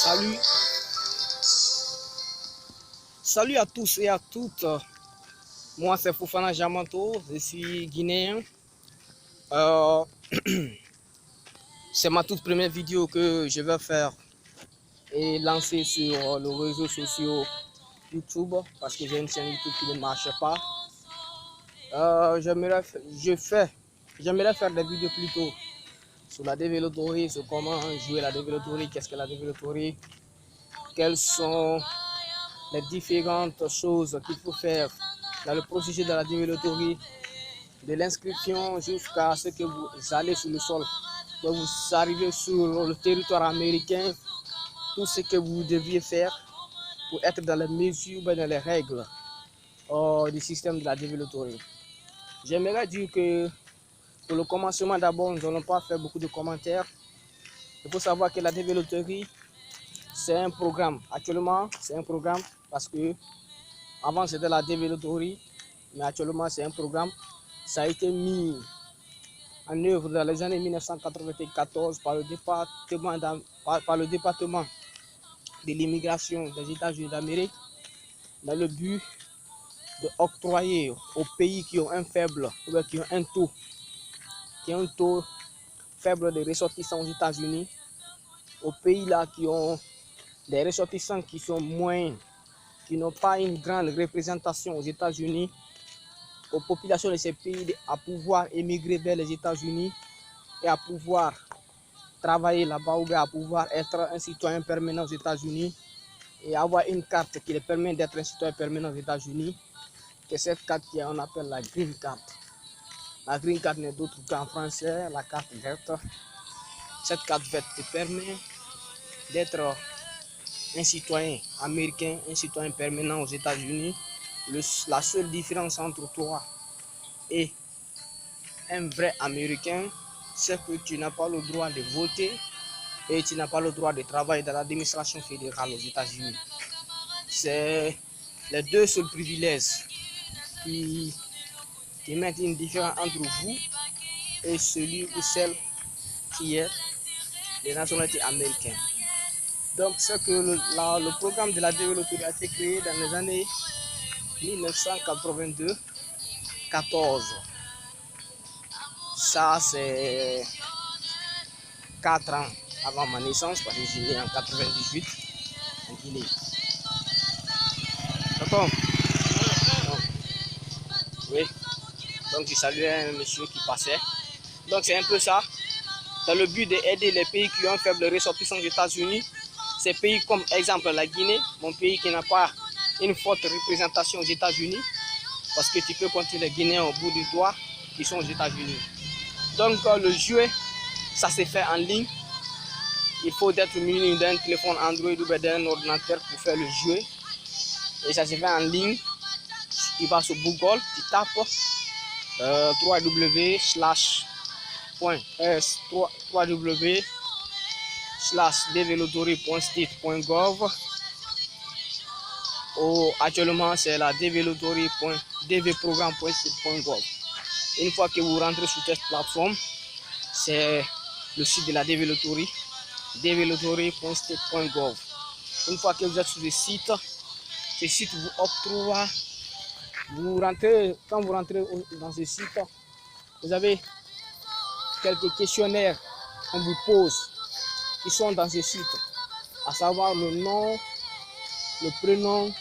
Salut. Salut à tous et à toutes. Moi, c'est Fofana Jamanto. Je suis guinéen. C'est ma toute première vidéo que je vais faire et lancer sur les réseaux sociaux YouTube parce que j'ai une chaîne YouTube qui ne marche pas. J'aimerais faire des vidéos plutôt sur la développerie, sur comment jouer la développerie, qu'est-ce que la développerie, quelles sont les différentes choses qu'il faut faire dans le processus de la développerie, de l'inscription jusqu'à ce que vous allez sur le sol, que vous arrivez sur le territoire américain, tout ce que vous deviez faire pour être dans les mesures, dans les règles du système de la développerie. J'aimerais dire que pour le commencement d'abord, nous n'allons pas faire beaucoup de commentaires. Il faut savoir que la développerie, c'est un programme. Actuellement, c'est un programme parce que avant c'était la développerie, mais actuellement c'est un programme. Ça a été mis en œuvre dans les années 1994 par le département de l'immigration des États-Unis d'Amérique dans le but d'octroyer aux pays qui ont un faible, ou qui ont un taux faible de ressortissants aux États-Unis, aux pays là qui ont des ressortissants qui sont moins, qui n'ont pas une grande représentation aux États-Unis, aux populations de ces pays à pouvoir émigrer vers les États-Unis et à pouvoir travailler là-bas ou à pouvoir être un citoyen permanent aux États-Unis et avoir une carte qui les permet d'être un citoyen permanent aux États-Unis, que cette carte qu'on appelle la Green Card. La Green Card n'est d'autre qu'en français la carte verte. Cette carte verte te permet d'être un citoyen américain, un citoyen permanent aux États-Unis. La seule différence entre toi et un vrai Américain, c'est que tu n'as pas le droit de voter et tu n'as pas le droit de travailler dans l'administration fédérale aux États-Unis. C'est les deux seuls privilèges qui mettent une différence entre vous et celui ou celle qui est de nationalité américaine. Donc, c'est que le programme de la développerie a été créé dans les années 1982-14. Ça, c'est 4 ans avant ma naissance, parce que je suis né en 98 en Guinée. D'accord? Oui. Donc, je saluais un monsieur qui passait. Donc, c'est un peu ça. Dans le but d'aider les pays qui ont un faible ressortissant aux États-Unis, ces pays comme exemple la Guinée, mon pays qui n'a pas une forte représentation aux États-Unis, parce que tu peux compter les Guinéens au bout du doigt qui sont aux États-Unis. Donc le jeu, ça se fait en ligne. Il faut être muni d'un téléphone Android ou d'un ordinateur pour faire le jeu. Et ça se fait en ligne. Tu vas sur Google, tu tapes www.developtory.state.gov. Actuellement, c'est la developtory.dvprogramme.state.gov. Une fois que vous rentrez sur cette plateforme, c'est le site de la developtory, developtory.state.gov. Une fois que vous êtes sur ce site vous octroie, quand vous rentrez dans ce site, vous avez quelques questionnaires qu'on vous pose qui sont dans ce site, à savoir le nom, le prénom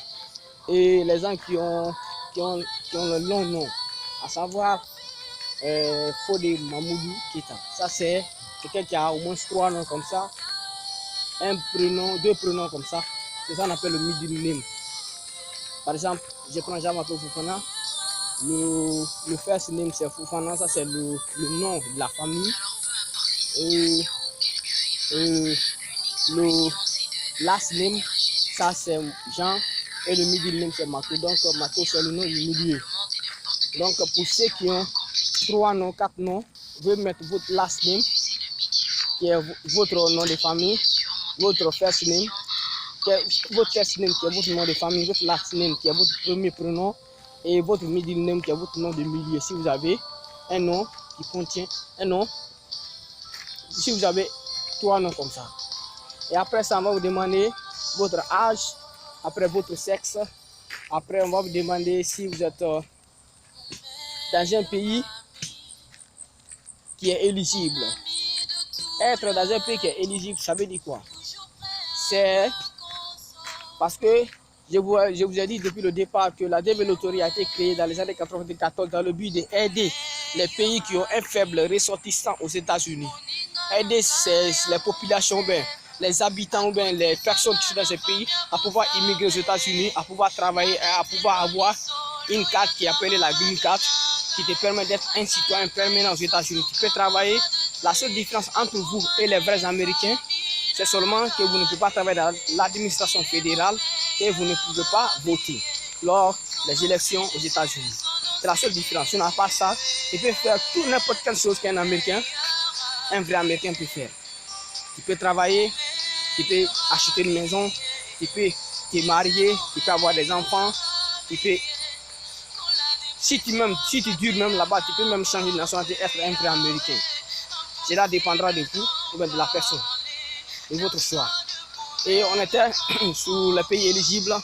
et les gens qui ont le long nom, à savoir Fodé Mamoudou Keita. Ça, c'est quelqu'un qui a au moins 3 noms comme ça, un prénom, 2 prénoms comme ça. C'est ça qu'on appelle le middle name. Par exemple, je prends Jamato Fofana. Le first name c'est Fofana, ça c'est le nom de la famille. Et le last name, ça c'est Jean. Et le middle name c'est Mato. Donc Mato c'est le nom du milieu. Donc pour ceux qui ont 3 noms, 4 noms, vous pouvez mettre votre last name, qui est votre nom de famille, votre first name, qui est votre nom de famille, votre last name, qui est votre premier prénom, et votre middle name, qui est votre nom de milieu. Si vous avez un nom qui contient un nom, si vous avez 3 noms comme ça. Et après ça, on va vous demander votre âge, après votre sexe. Après, on va vous demander si vous êtes dans un pays qui est éligible. Être dans un pays qui est éligible, ça veut dire quoi? C'est parce que je vous ai dit depuis le départ que la développerie a été créée dans les années 94 dans le but d'aider les pays qui ont un faible ressortissant aux États-Unis. Aider les populations, les habitants, les personnes qui sont dans ces pays à pouvoir immigrer aux États-Unis, à pouvoir travailler, à pouvoir avoir une carte qui est appelée la Green Card, qui te permet d'être un citoyen permanent aux États-Unis. Tu peux travailler. La seule différence entre vous et les vrais Américains, c'est seulement que vous ne pouvez pas travailler dans l'administration fédérale et vous ne pouvez pas voter lors des élections aux États-Unis. C'est la seule différence. Si on n'a pas ça, tu peux faire tout n'importe quelle chose qu'un Américain, un vrai Américain peut faire. Tu peux travailler, tu peux acheter une maison, tu peux te marier, tu peux avoir des enfants, tu peux... Si tu dures même là-bas, tu peux même changer de nationalité, être un vrai Américain. Cela dépendra de vous ou bien de la personne, de votre choix. Et on était sur les pays éligibles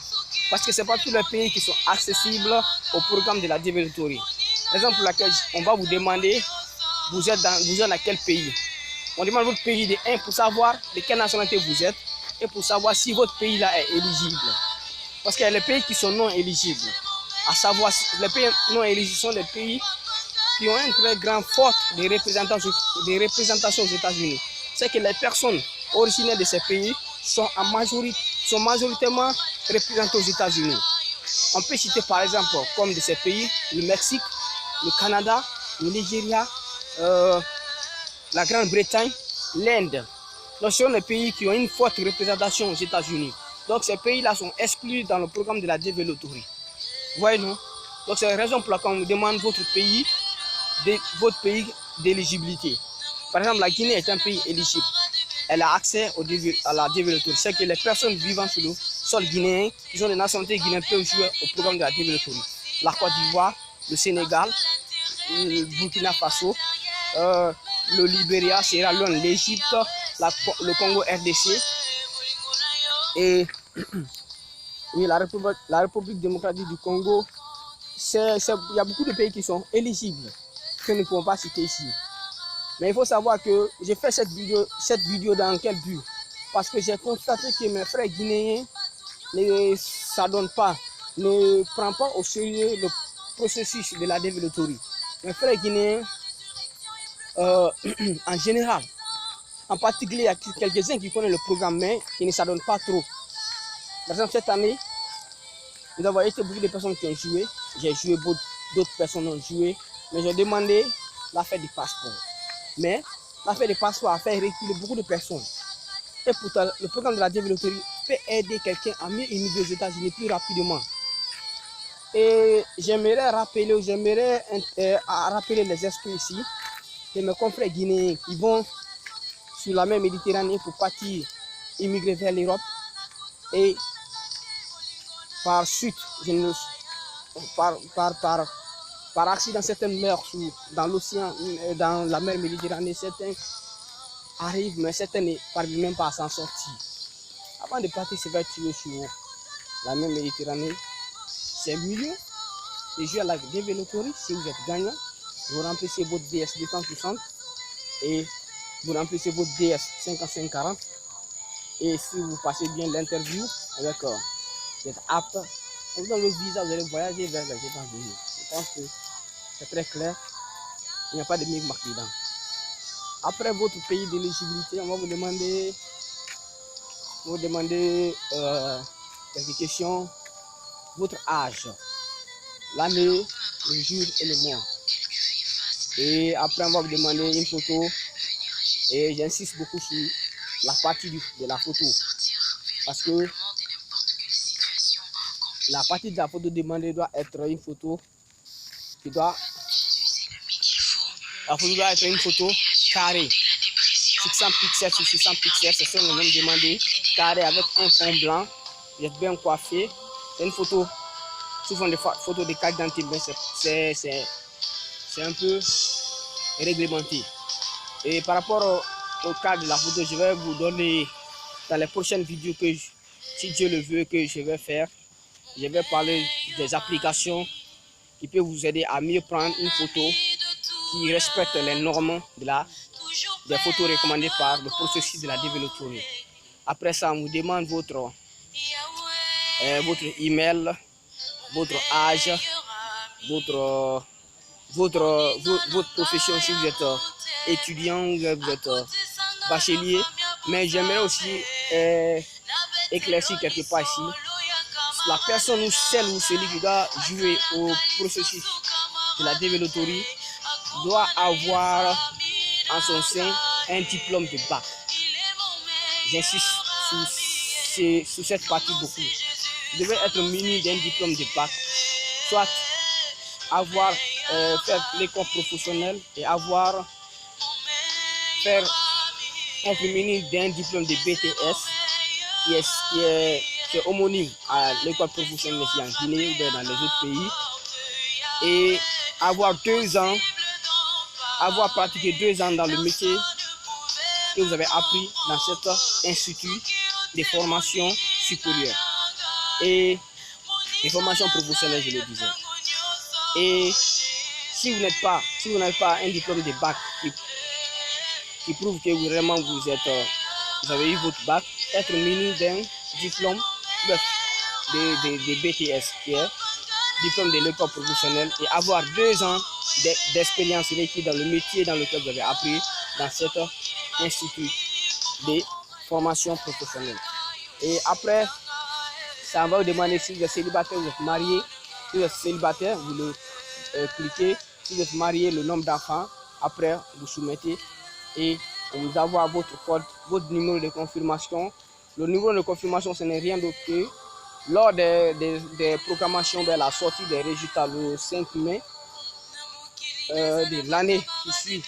parce que ce n'est pas tous les pays qui sont accessibles au programme de la développerie. Raison pour laquelle on va vous demander, vous êtes dans quel pays. On demande votre pays de 1 pour savoir de quelle nationalité vous êtes et pour savoir si votre pays là est éligible. Parce qu'il y a les pays qui sont non éligibles. À savoir, les pays non éligibles sont les pays qui ont un très grand force de représentation aux États-Unis. C'est que les personnes originaires de ces pays sont majoritairement représentées aux États-Unis. On peut citer par exemple comme de ces pays le Mexique, le Canada, le Nigeria, la Grande-Bretagne, l'Inde. Donc ce sont les pays qui ont une forte représentation aux États-Unis. Donc ces pays-là sont exclus dans le programme de la développerie. Voyez-nous. Donc c'est la raison pour laquelle on vous demande votre pays d'éligibilité. Par exemple, la Guinée est un pays éligible. Elle a accès à la développerie. C'est que les personnes vivant sur le sol guinéen, qui ont des nationalités guinéennes, peuvent jouer au programme de la développerie. La Côte d'Ivoire, le Sénégal, le Burkina Faso, le Libéria, Sierra Leone, l'Égypte, le Congo RDC et oui, la République démocratique du Congo. Il y a beaucoup de pays qui sont éligibles, que nous ne pouvons pas citer ici. Mais il faut savoir que j'ai fait cette vidéo dans quel but? Parce que j'ai constaté que mes frères guinéens ne s'adonnent pas, ne prennent pas au sérieux le processus de la développerie. Mes frères guinéens, en général, en particulier, il y a quelques-uns qui connaissent le programme, mais qui ne s'adonnent pas trop. Par exemple, cette année, nous avons été beaucoup de personnes qui ont joué. J'ai joué, d'autres personnes ont joué. Mais j'ai demandé l'affaire du passeport. Mais l'affaire du passeport a fait reculer beaucoup de personnes. Et pourtant, le programme de la développerie peut aider quelqu'un à mieux immigrer aux États-Unis plus rapidement. Et j'aimerais rappeler les esprits ici que mes confrères guinéens qui vont sur la mer Méditerranée pour partir immigrer vers l'Europe. Et par suite, par accident, certaines meurent dans l'océan, dans la mer Méditerranée. Certains arrivent, mais certains ne parviennent même pas à s'en sortir. Avant de partir, se faire tuer sur la mer Méditerranée, c'est mieux de jouer à la développerie. Si vous êtes gagnant, vous remplissez votre DS 260 et vous remplissez votre DS 5540. Et si vous passez bien l'interview avec cette apte, on vous donne le visa, vous allez voyager vers les États-Unis. Je pense que c'est très clair. Il n'y a pas de micmac dedans. Après votre pays d'éligibilité, on va vous demander quelques questions. Votre âge, l'année, le jour et le mois. Et après, on va vous demander une photo. Et j'insiste beaucoup sur la partie de la photo. Parce que la partie de la photo demandée doit être une photo la photo doit être une photo carrée. 600 pixels sur 600 pixels, c'est ça qu'on va demander. Carré avec un fond blanc. Vous êtes bien coiffé. C'est une photo, souvent des photos de carte d'identité, mais c'est un peu réglementé. Et par rapport au cadre de la photo, je vais vous donner dans les prochaines vidéos que, si Dieu le veut, que je vais faire, je vais parler des applications qui peuvent vous aider à mieux prendre une photo qui respecte les normes des photos recommandées par le processus de la développerie. Après ça, on vous demande votre email, votre âge, votre profession, si vous êtes étudiant ou vous êtes bachelier. Mais j'aimerais aussi éclaircir quelque part ici. La personne ou celle ou celui qui doit jouer au processus de la développerie doit avoir en son sein un diplôme de bac. J'insiste sur cette partie beaucoup. Vous devez être muni d'un diplôme de bac, soit avoir fait l'école professionnelle et être muni d'un diplôme de BTS qui est homonyme à l'école professionnelle ici en Guinée ou dans les autres pays, et avoir pratiqué 2 ans dans le métier que vous avez appris dans cet institut de formation supérieure et de formation professionnelle, je le disais. Et si vous n'avez pas un diplôme de bac qui prouve que vraiment vous avez eu votre bac, être muni d'un diplôme de BTS, qui est diplôme de l'école professionnelle, et avoir 2 ans d'expérience requise dans le métier dans lequel vous avez appris dans cet institut de formation professionnelle. Et après, ça va vous demander si vous êtes célibataire ou vous êtes marié. Si vous êtes célibataire, vous le cliquez. Si vous êtes marié, le nombre d'enfants. Après, vous soumettez et on vous envoie votre code, votre numéro de confirmation. Le numéro de confirmation, ce n'est rien d'autre que lors des proclamations de la sortie des résultats le 5 mai de l'année qui suit,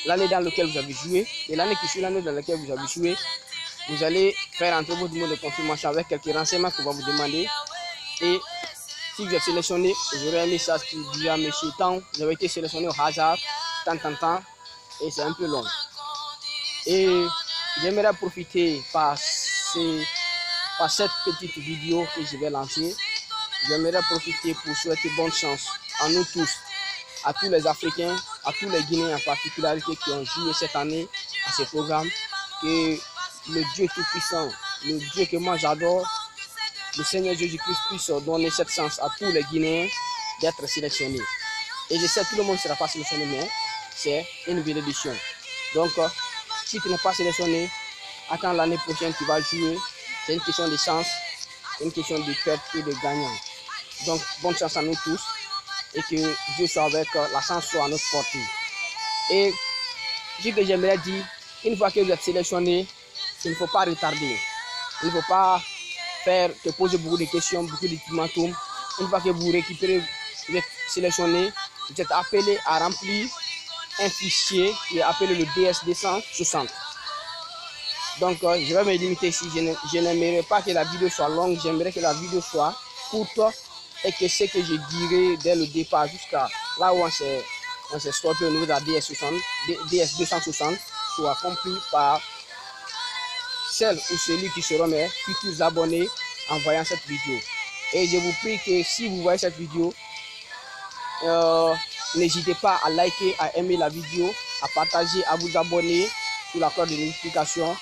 l'année dans laquelle vous avez joué, et l'année qui suit l'année dans laquelle vous avez joué, vous allez faire entrer votre numéro de confirmation avec quelques renseignements qu'on va vous demander. Et si vous êtes sélectionné, vous aurez un message qui dit à monsieur tant, vous avez été sélectionné au hasard, tant, et c'est un peu long. Et j'aimerais profiter par cette petite vidéo que je vais lancer. J'aimerais profiter pour souhaiter bonne chance à nous tous, à tous les Africains, à tous les Guinéens en particularité qui ont joué cette année à ce programme. Que le Dieu Tout-Puissant, le Dieu que moi j'adore, le Seigneur Jésus-Christ puisse donner cette chance à tous les Guinéens d'être sélectionnés. Et je sais que tout le monde ne sera pas sélectionné, mais c'est une nouvelle édition. Donc, si tu n'es pas sélectionné, attends l'année prochaine, tu vas jouer. C'est une question de chance, une question de perte et de gagnant. Donc, bonne chance à nous tous et que Dieu soit avec, la chance soit à notre portée. Et ce que j'aimerais dire, une fois que vous êtes sélectionné, il ne faut pas retarder. Il ne faut pas te poser beaucoup de questions, beaucoup d'ultimatums. Une fois que vous récupérez, vous êtes sélectionné, vous êtes appelé à remplir un fichier qui est appelé le DS260. Donc, je vais me limiter ici. Je n'aimerais pas que la vidéo soit longue. J'aimerais que la vidéo soit courte et que ce que je dirai dès le départ jusqu'à là où on s'est stoppé au niveau de la DS260 soit compris par celle ou celui qui seront mes futurs abonnés en voyant cette vidéo. Et je vous prie que si vous voyez cette vidéo, n'hésitez pas à liker, à aimer la vidéo, à partager, à vous abonner sur la cloche de notification.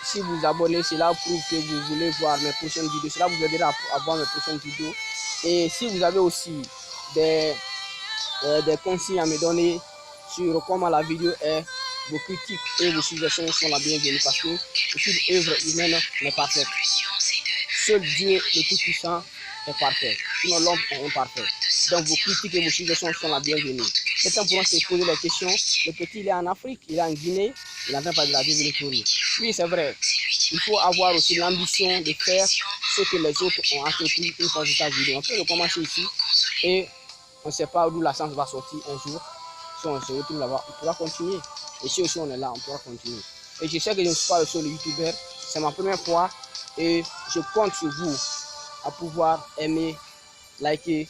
Si vous vous abonnez, cela prouve que vous voulez voir mes prochaines vidéos. Cela vous aidera à voir mes prochaines vidéos. Et si vous avez aussi des consignes à me donner sur comment la vidéo est, vos critiques et vos suggestions sont la bienvenue parce que aucune œuvre humaine n'est parfaite. Seul Dieu, le Tout-Puissant, est parfait. Sinon, l'homme est imparfait. Donc, vos critiques et vos suggestions sont la bienvenue. Certains pourront se poser la question, le petit, il est en Afrique, il est en Guinée, il est en train de parler de la développerie. Oui, c'est vrai. Il faut avoir aussi l'ambition de faire ce que les autres ont entrepris une fois cette vidéo. On peut le commencer ici et on ne sait pas d'où la chance va sortir un jour. Si on se retrouve là-bas, on pourra continuer. Et si aussi on est là, on pourra continuer. Et je sais que je ne suis pas le seul youtubeur, c'est ma première fois et je compte sur vous à pouvoir aimer, liker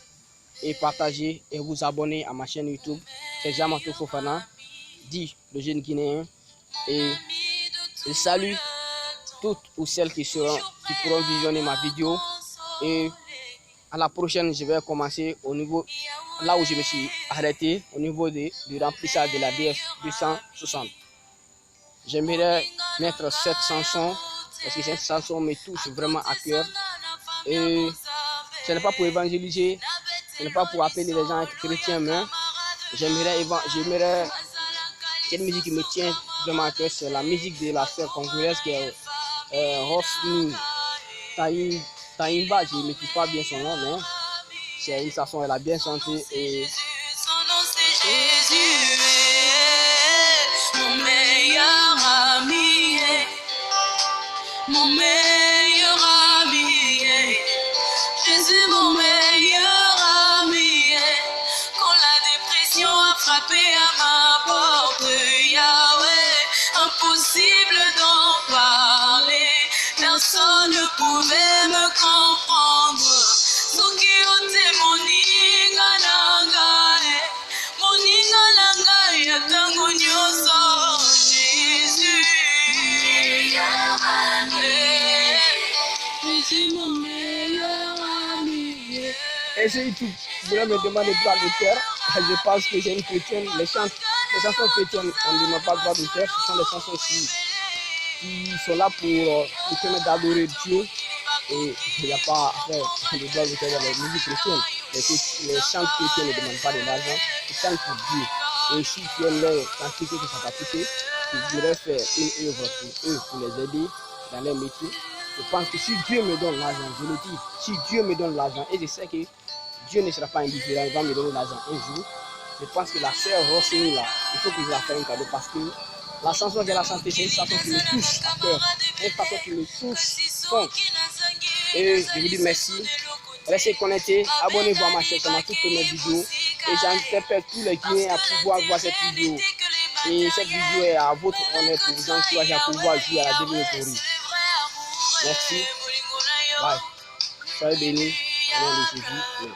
et partager et vous abonner à ma chaîne YouTube c'est Jamato Fofana, dit le jeune Guinéen. Et je salue toutes ou celles qui pourront visionner ma vidéo. Et à la prochaine, je vais commencer au niveau, là où je me suis arrêté, au niveau du remplissage de la DS 260. J'aimerais mettre cette chanson, parce que cette chanson me touche vraiment à cœur. Et ce n'est pas pour évangéliser, ce n'est pas pour appeler les gens à être chrétiens, mais j'aimerais cette musique qui me tient vraiment à cœur, c'est la musique de la sœur congolaise qui est Rosny Taïmba, je ne maîtrise pas bien son nom, mais c'est une chanson, elle a bien chanté. Et son nom c'est Jésus, mon meilleur ami, mon meilleur ami, Jésus mon meilleur ami. Quand la dépression a frappé à ma porte, Yahweh, impossible d'en parler, personne ne pouvait me comprendre. Et si tu voulais me demander droit d'auteur, je pense que j'ai une chrétienne. Les chansons chrétiennes, on ne demande pas droit d'auteur. Ce sont des chansons qui sont là pour nous permettre d'adorer Dieu. Et il n'y a pas à faire de droit d'auteur dans les musiques chrétiennes. Les chants chrétiens ne demandent pas de l'argent, ils chantent pour Dieu. Et si tu aimes les quantités qui sont appliquées, tu voudrais faire une œuvre pour eux, pour les aider dans leur métier. Je pense que si Dieu me donne l'argent, je le dis, si Dieu me donne l'argent, et je sais que Dieu ne sera pas indifférent, il va me donner l'argent un jour, je pense que la sœur Rossini là, il faut que je la fasse un cadeau parce que la chanson de la santé, c'est une chanson qui me touche à cœur, une chanson qui me touche fond. Et je vous dis merci. Restez connectés, abonnez-vous à ma chaîne, c'est ma toute première vidéo. Et j'interpelle tous les Guinéens à pouvoir voir cette vidéo. Et cette vidéo est à votre honneur pour vous encourager à pouvoir jouer à la délivrance. Merci. Bye. Soyez bénis. Au nom de Jésus.